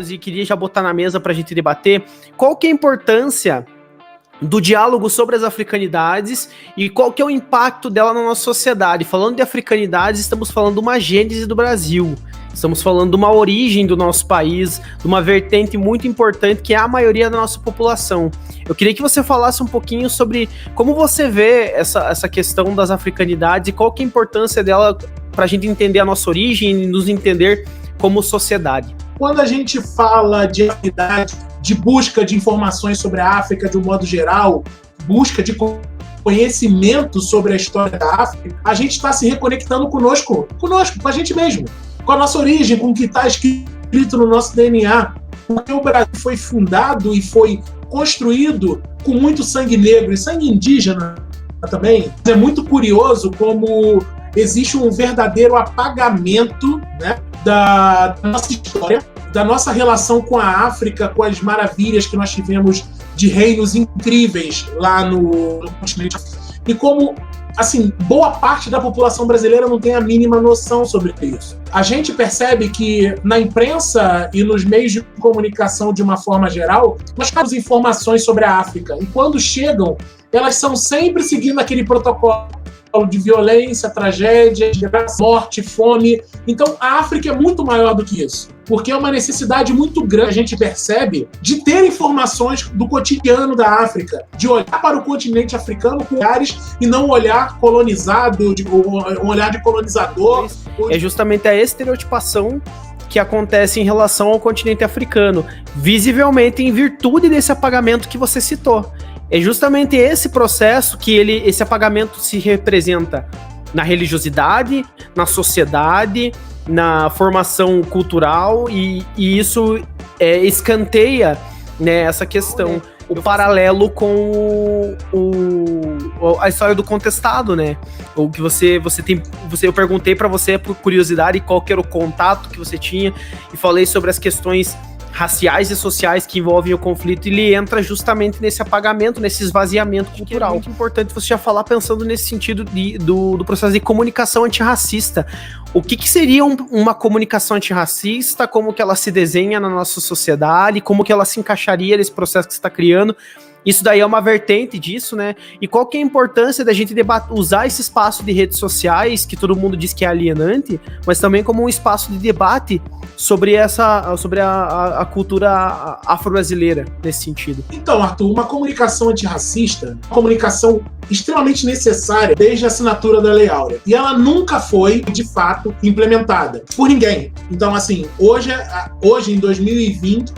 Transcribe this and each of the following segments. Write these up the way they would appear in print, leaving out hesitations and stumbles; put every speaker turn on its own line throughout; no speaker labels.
Carlos, e queria já botar na mesa para a gente debater qual que é a importância do diálogo sobre as africanidades e qual que é o impacto dela na nossa sociedade. Falando de africanidades, estamos falando de uma gênese do Brasil. Estamos falando de uma origem do nosso país, de uma vertente muito importante que é a maioria da nossa população. Eu queria que você falasse um pouquinho sobre como você vê essa questão das africanidades e qual que é a importância dela para a gente entender a nossa origem e nos entender como sociedade.
Quando a gente fala de africanidade, de busca de informações sobre a África de um modo geral, busca de conhecimento sobre a história da África, a gente está se reconectando conosco, com a gente mesmo, com a nossa origem, com o que está escrito no nosso DNA, porque o Brasil foi fundado e foi construído com muito sangue negro e sangue indígena também. É muito curioso como existe um verdadeiro apagamento, né, da nossa história, da nossa relação com a África, com as maravilhas que nós tivemos de reinos incríveis lá no continente. E como, assim, boa parte da população brasileira não tem a mínima noção sobre isso. A gente percebe que na imprensa e nos meios de comunicação de uma forma geral, nós temos informações sobre a África. E quando chegam, elas são sempre seguindo aquele protocolo de violência, tragédia, morte, fome. Então, a África é muito maior do que isso, porque é uma necessidade muito grande, a gente percebe, de ter informações do cotidiano da África, de olhar para o continente africano com olhares e não um olhar colonizado, um olhar de colonizador.
É justamente a estereotipação que acontece em relação ao continente africano, visivelmente em virtude desse apagamento que você citou. É justamente esse processo que esse apagamento se representa na religiosidade, na sociedade, na formação cultural, e isso escanteia, né, essa questão, o paralelo com a história do contestado, né? O que eu perguntei para você por curiosidade qual que era o contato que você tinha e falei sobre as questões raciais e sociais que envolvem o conflito, e ele entra justamente nesse apagamento, nesse esvaziamento cultural. É muito importante você já falar pensando nesse sentido do processo de comunicação antirracista. O que seria uma comunicação antirracista, como que ela se desenha na nossa sociedade, como que ela se encaixaria nesse processo que você está criando? Isso daí é uma vertente disso, né? E qual que é a importância da gente usar esse espaço de redes sociais, que todo mundo diz que é alienante, mas também como um espaço de debate sobre a cultura afro-brasileira, nesse sentido.
Então, Arthur, uma comunicação antirracista, uma comunicação extremamente necessária desde a assinatura da Lei Áurea. E ela nunca foi, de fato, implementada por ninguém. Então, assim, hoje em 2020,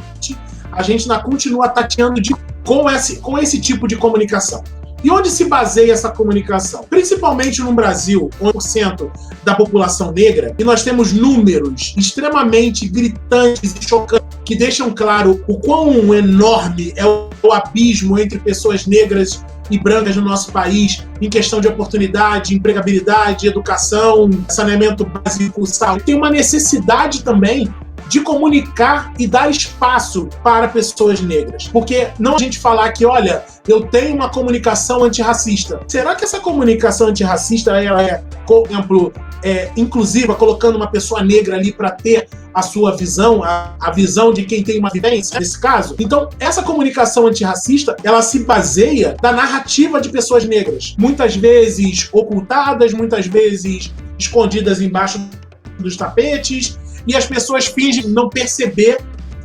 a gente ainda continua tateando com esse tipo de comunicação. E onde se baseia essa comunicação? Principalmente no Brasil, 1% da população negra, e nós temos números extremamente gritantes e chocantes que deixam claro o quão enorme é o abismo entre pessoas negras e brancas no nosso país em questão de oportunidade, empregabilidade, educação, saneamento básico, saúde. Tem uma necessidade também de comunicar e dar espaço para pessoas negras. Porque não a gente falar que, olha, eu tenho uma comunicação antirracista. Será que essa comunicação antirracista ela é, por exemplo, inclusiva, colocando uma pessoa negra ali para ter a sua visão, a visão de quem tem uma vivência, nesse caso? Então, essa comunicação antirracista, ela se baseia na narrativa de pessoas negras. Muitas vezes ocultadas, muitas vezes escondidas embaixo dos tapetes, e as pessoas fingem não perceber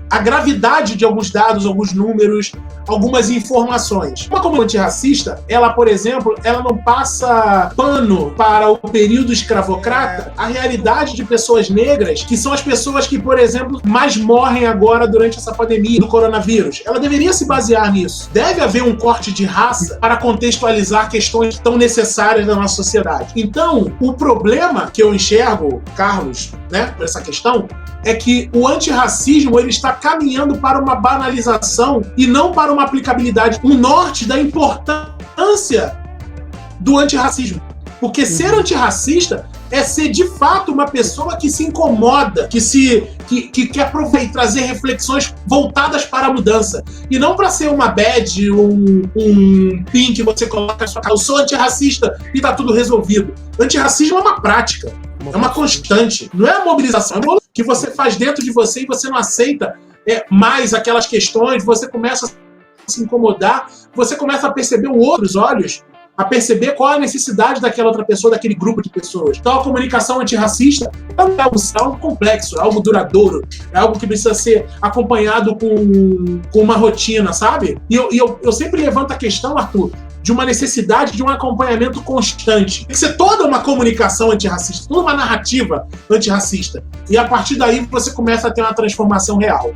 a gravidade de alguns dados, alguns números, algumas informações. Uma comunidade antirracista, ela, por exemplo, ela não passa pano para o período escravocrata, a realidade de pessoas negras, que são as pessoas que, por exemplo, mais morrem agora durante essa pandemia do coronavírus. Ela deveria se basear nisso. Deve haver um corte de raça para contextualizar questões tão necessárias da nossa sociedade. Então, o problema que eu enxergo, Carlos, né, por essa questão, é que o antirracismo ele está caminhando para uma banalização e não para uma aplicabilidade, um norte da importância do antirracismo. Porque ser antirracista é ser de fato uma pessoa que se incomoda, que quer aproveitar e trazer reflexões voltadas para a mudança. E não para ser uma badge, um pin que você coloca na sua cara. Eu sou antirracista e está tudo resolvido. Antirracismo é uma prática, é uma constante. Não é uma mobilização, é uma que você faz dentro de você e você não aceita mais aquelas questões, você começa a se incomodar, você começa a perceber o outros olhos, a perceber qual é a necessidade daquela outra pessoa, daquele grupo de pessoas. Então a comunicação antirracista é algo complexo, é algo duradouro, é algo que precisa ser acompanhado com uma rotina, sabe? E eu sempre levanto a questão, Arthur, de uma necessidade de um acompanhamento constante. Tem que ser toda uma comunicação antirracista, toda uma narrativa antirracista. E a partir daí você começa a ter uma transformação real.